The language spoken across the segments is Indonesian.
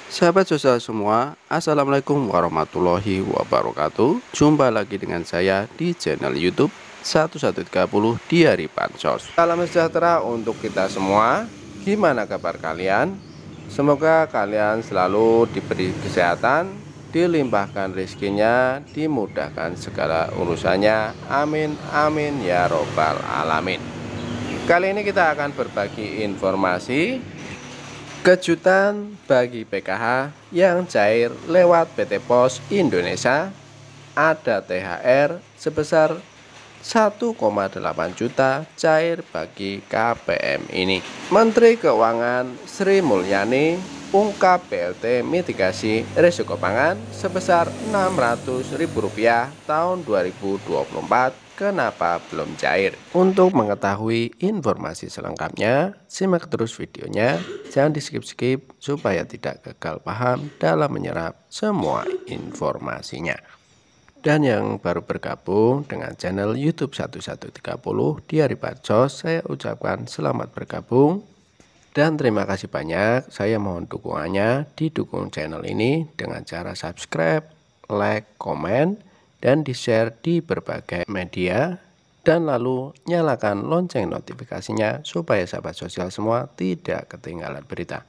Sahabat sosial semua, Assalamualaikum warahmatullahi wabarakatuh. Jumpa lagi dengan saya di channel YouTube 1130 di hari Bansos. Salam sejahtera untuk kita semua. Gimana kabar kalian? Semoga kalian selalu diberi kesehatan, dilimpahkan rezekinya, dimudahkan segala urusannya. Amin amin ya robbal alamin. Kali ini kita akan berbagi informasi kejutan bagi PKH yang cair lewat PT Pos Indonesia. Ada THR sebesar 1,8 juta cair bagi KPM ini. Menteri Keuangan Sri Mulyani ungkap BLT mitigasi risiko pangan sebesar Rp600.000 tahun 2024. Kenapa belum cair? Untuk mengetahui informasi selengkapnya, simak terus videonya. Jangan di skip-skip supaya tidak gagal paham dalam menyerap semua informasinya. Dan yang baru bergabung dengan channel YouTube 1130 di hari Bansos, saya ucapkan selamat bergabung dan terima kasih banyak. Saya mohon dukungannya, didukung channel ini dengan cara subscribe, like, komen, dan di-share di berbagai media, dan lalu nyalakan lonceng notifikasinya supaya sahabat sosial semua tidak ketinggalan berita.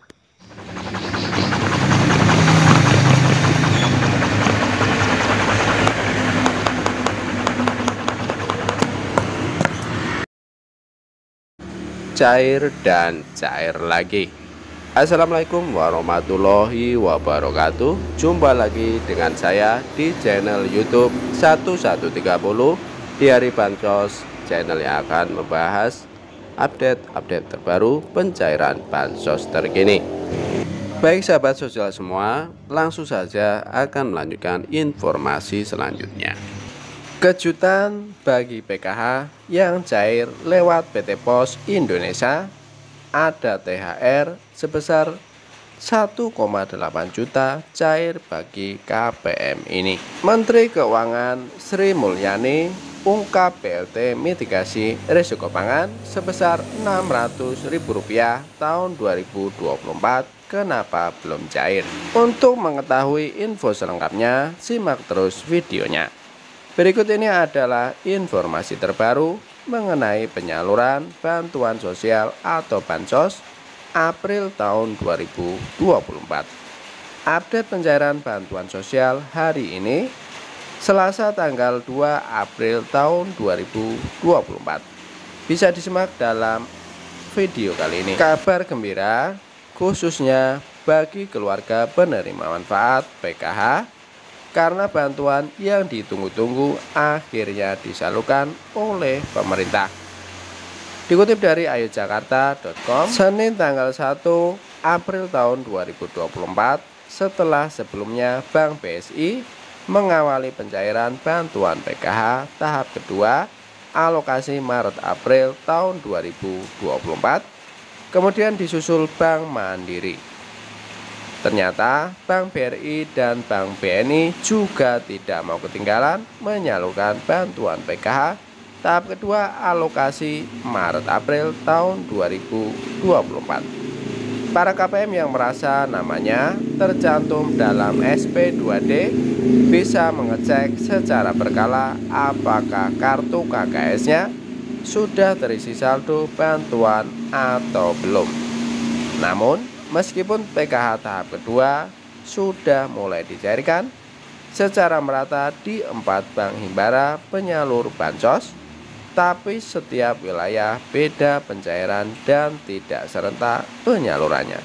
Cair dan cair lagi. Assalamualaikum warahmatullahi wabarakatuh. Jumpa lagi dengan saya di channel YouTube 1130 di hari Bansos, channel yang akan membahas update terbaru pencairan bansos terkini. Baik sahabat sosial semua, langsung saja akan melanjutkan informasi selanjutnya. Kejutan bagi PKH yang cair lewat PT Pos Indonesia. Ada THR sebesar 1,8 juta cair bagi KPM ini. Menteri Keuangan Sri Mulyani ungkap BLT mitigasi risiko pangan sebesar Rp600.000 tahun 2024. Kenapa belum cair? Untuk mengetahui info selengkapnya, simak terus videonya. Berikut ini adalah informasi terbaru mengenai penyaluran bantuan sosial atau Bansos April tahun 2024. Update pencairan bantuan sosial hari ini, Selasa tanggal 2 April tahun 2024. Bisa disimak dalam video kali ini. Kabar gembira khususnya bagi keluarga penerima manfaat PKH, karena bantuan yang ditunggu-tunggu akhirnya disalurkan oleh pemerintah. Dikutip dari ayojakarta.com, Senin tanggal 1 April tahun 2024, setelah sebelumnya Bank BSI mengawali pencairan bantuan PKH tahap kedua alokasi Maret-April tahun 2024, kemudian disusul Bank Mandiri. Ternyata Bank BRI dan Bank BNI juga tidak mau ketinggalan menyalurkan bantuan PKH tahap kedua alokasi Maret-April tahun 2024. Para KPM yang merasa namanya tercantum dalam SP2D bisa mengecek secara berkala apakah kartu KKS-nya sudah terisi saldo bantuan atau belum. Namun, meskipun PKH tahap kedua sudah mulai dicairkan secara merata di 4 bank himbara penyalur bansos, tapi setiap wilayah beda pencairan dan tidak serentak penyalurannya.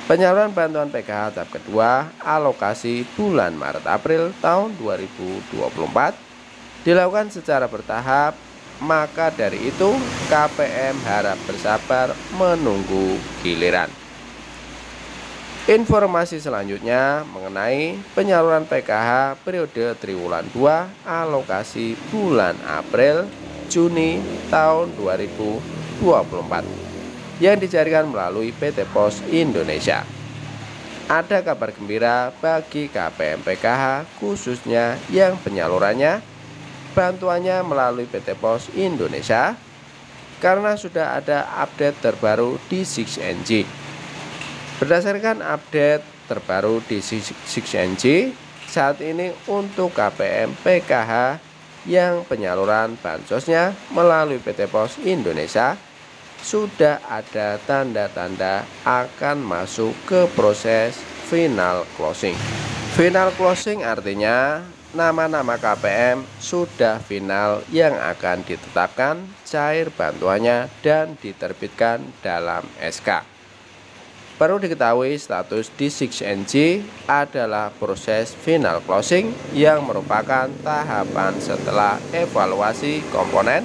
Penyaluran bantuan PKH tahap kedua alokasi bulan Maret-April tahun 2024 dilakukan secara bertahap, maka dari itu KPM harap bersabar menunggu giliran. Informasi selanjutnya mengenai penyaluran PKH periode triwulan 2 alokasi bulan April Juni tahun 2024 yang dicairkan melalui PT Pos Indonesia. Ada kabar gembira bagi KPM PKH khususnya yang penyalurannya bantuannya melalui PT Pos Indonesia, karena sudah ada update terbaru di 6NG. Berdasarkan update terbaru di 6NG, saat ini untuk KPM PKH yang penyaluran bansosnya melalui PT Pos Indonesia sudah ada tanda-tanda akan masuk ke proses final closing. Final closing artinya nama-nama KPM sudah final yang akan ditetapkan, cair bantuannya, dan diterbitkan dalam SK. Perlu diketahui status di 6NG adalah proses final closing yang merupakan tahapan setelah evaluasi komponen.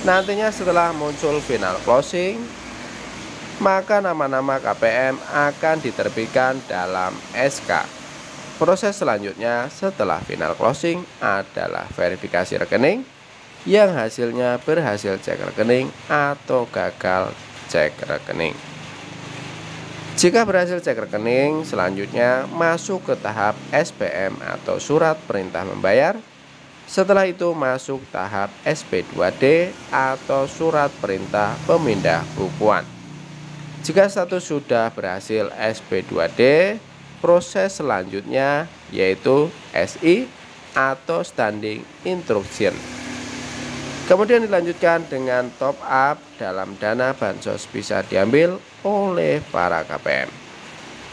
Nantinya setelah muncul final closing, maka nama-nama KPM akan diterbitkan dalam SK. Proses selanjutnya setelah final closing adalah verifikasi rekening yang hasilnya berhasil cek rekening atau gagal cek rekening. Jika berhasil cek rekening, selanjutnya masuk ke tahap SPM atau surat perintah membayar. Setelah itu masuk tahap SP2D atau surat perintah pemindah bukuan. Jika status sudah berhasil SP2D, proses selanjutnya yaitu SI atau Standing Instruction. Kemudian dilanjutkan dengan top up dalam dana bansos bisa diambil oleh para KPM.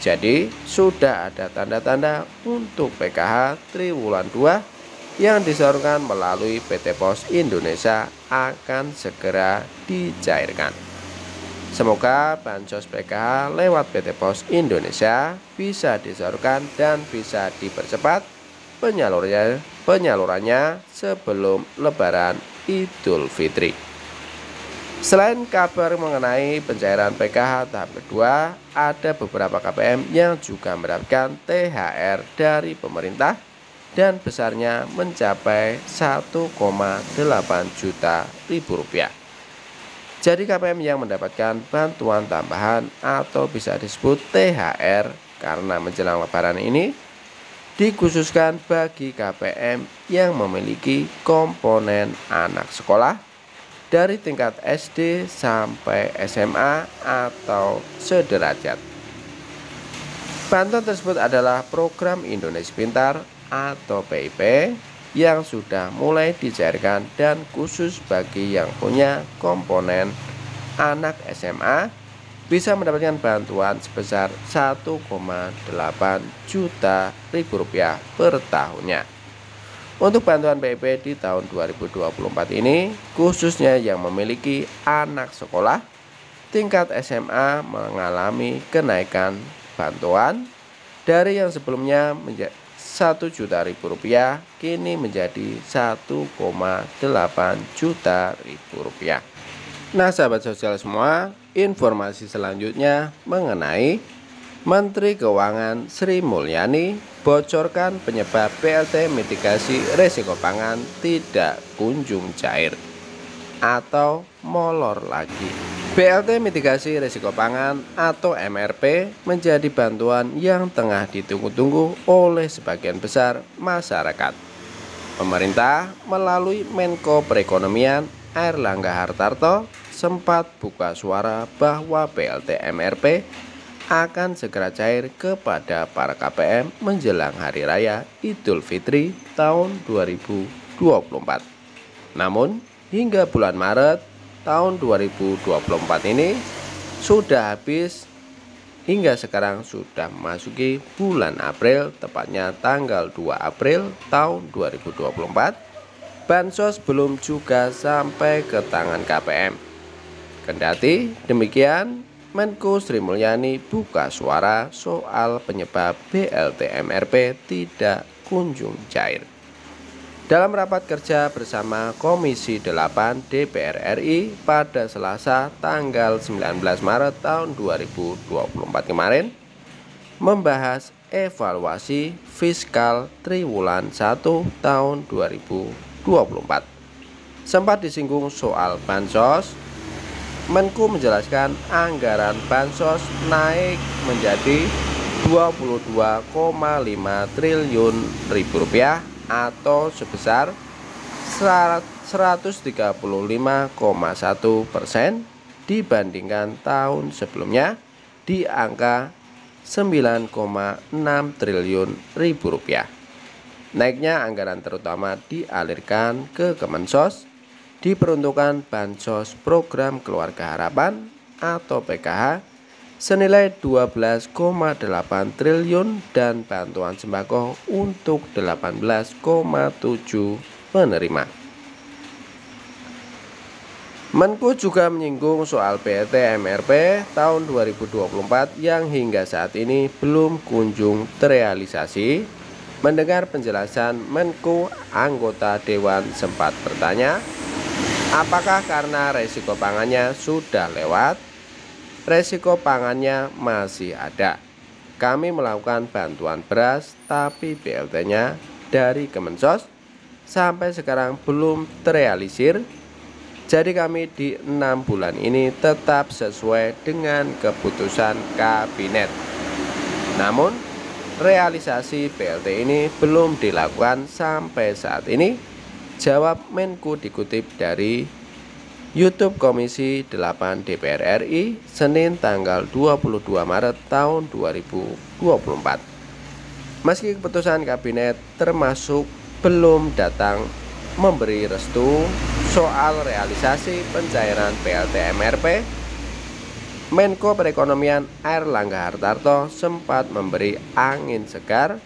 Jadi sudah ada tanda-tanda untuk PKH triwulan 2 yang disalurkan melalui PT Pos Indonesia akan segera dicairkan. Semoga bansos PKH lewat PT Pos Indonesia bisa disalurkan dan bisa dipercepat penyalurannya sebelum Lebaran Idul Fitri. Selain kabar mengenai pencairan PKH tahap kedua, ada beberapa KPM yang juga mendapatkan THR dari pemerintah dan besarnya mencapai 1,8 juta rupiah. Jadi KPM yang mendapatkan bantuan tambahan atau bisa disebut THR karena menjelang Lebaran ini dikhususkan bagi KPM yang memiliki komponen anak sekolah dari tingkat SD sampai SMA atau sederajat. Bantuan tersebut adalah program Indonesia Pintar atau PIP yang sudah mulai dicairkan dan khusus bagi yang punya komponen anak SMA bisa mendapatkan bantuan sebesar 1,8 juta rupiah per tahunnya. Untuk bantuan PIP di tahun 2024 ini, khususnya yang memiliki anak sekolah tingkat SMA mengalami kenaikan bantuan dari yang sebelumnya menjadi 1 juta rupiah kini menjadi 1,8 juta rupiah. Nah sahabat sosial semua, informasi selanjutnya mengenai Menteri Keuangan Sri Mulyani bocorkan penyebab BLT mitigasi risiko pangan tidak kunjung cair atau molor lagi. BLT mitigasi risiko pangan atau MRP menjadi bantuan yang tengah ditunggu-tunggu oleh sebagian besar masyarakat. Pemerintah melalui Menko Perekonomian Airlangga Hartarto sempat buka suara bahwa BLT MRP akan segera cair kepada para KPM menjelang Hari Raya Idul Fitri tahun 2024. Namun, hingga bulan Maret tahun 2024 ini sudah habis hingga sekarang sudah memasuki bulan April, tepatnya tanggal 2 April tahun 2024. Bansos belum juga sampai ke tangan KPM. Kendati demikian, Menko Sri Mulyani buka suara soal penyebab BLT MRP tidak kunjung cair. Dalam rapat kerja bersama Komisi 8 DPR RI pada Selasa tanggal 19 Maret tahun 2024 kemarin, membahas evaluasi fiskal triwulan 1 tahun 2024. Sempat disinggung soal bansos, Menko menjelaskan anggaran bansos naik menjadi 22,5 triliun rupiah atau sebesar 135,1% dibandingkan tahun sebelumnya di angka 9,6 triliun rupiah. Naiknya anggaran terutama dialirkan ke Kemensos, diperuntukkan Bansos Program Keluarga Harapan atau PKH senilai 12,8 triliun dan bantuan sembako untuk 18,7 penerima. Menko juga menyinggung soal BLT MRP tahun 2024 yang hingga saat ini belum kunjung terrealisasi. Mendengar penjelasan Menko, anggota Dewan sempat bertanya, apakah karena resiko pangannya sudah lewat? Resiko pangannya masih ada. Kami melakukan bantuan beras, tapi BLT-nya dari Kemensos sampai sekarang belum terrealisir. Jadi kami di 6 bulan ini tetap sesuai dengan keputusan kabinet. Namun realisasi BLT ini belum dilakukan sampai saat ini, jawab Menko dikutip dari YouTube Komisi 8 DPR RI Senin tanggal 22 Maret tahun 2024. Meski keputusan kabinet termasuk belum datang memberi restu soal realisasi pencairan BLT MRP, Menko Perekonomian Airlangga Hartarto sempat memberi angin segar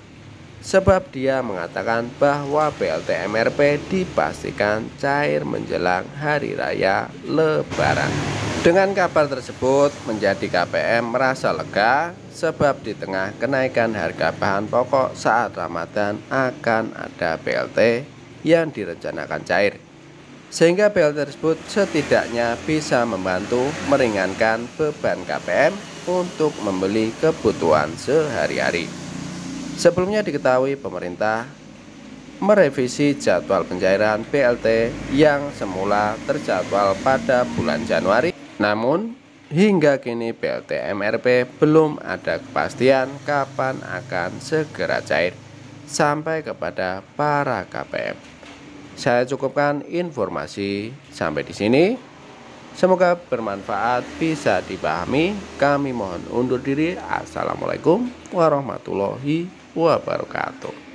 sebab dia mengatakan bahwa BLT MRP dipastikan cair menjelang Hari Raya Lebaran. Dengan kabar tersebut menjadi KPM merasa lega sebab di tengah kenaikan harga bahan pokok saat Ramadan akan ada BLT yang direncanakan cair, sehingga BLT tersebut setidaknya bisa membantu meringankan beban KPM untuk membeli kebutuhan sehari-hari. Sebelumnya diketahui pemerintah merevisi jadwal pencairan BLT yang semula terjadwal pada bulan Januari, namun hingga kini BLT MRP belum ada kepastian kapan akan segera cair sampai kepada para KPM. Saya cukupkan informasi sampai di sini. Semoga bermanfaat, bisa dipahami. Kami mohon undur diri. Assalamualaikum warahmatullahi wabarakatuh.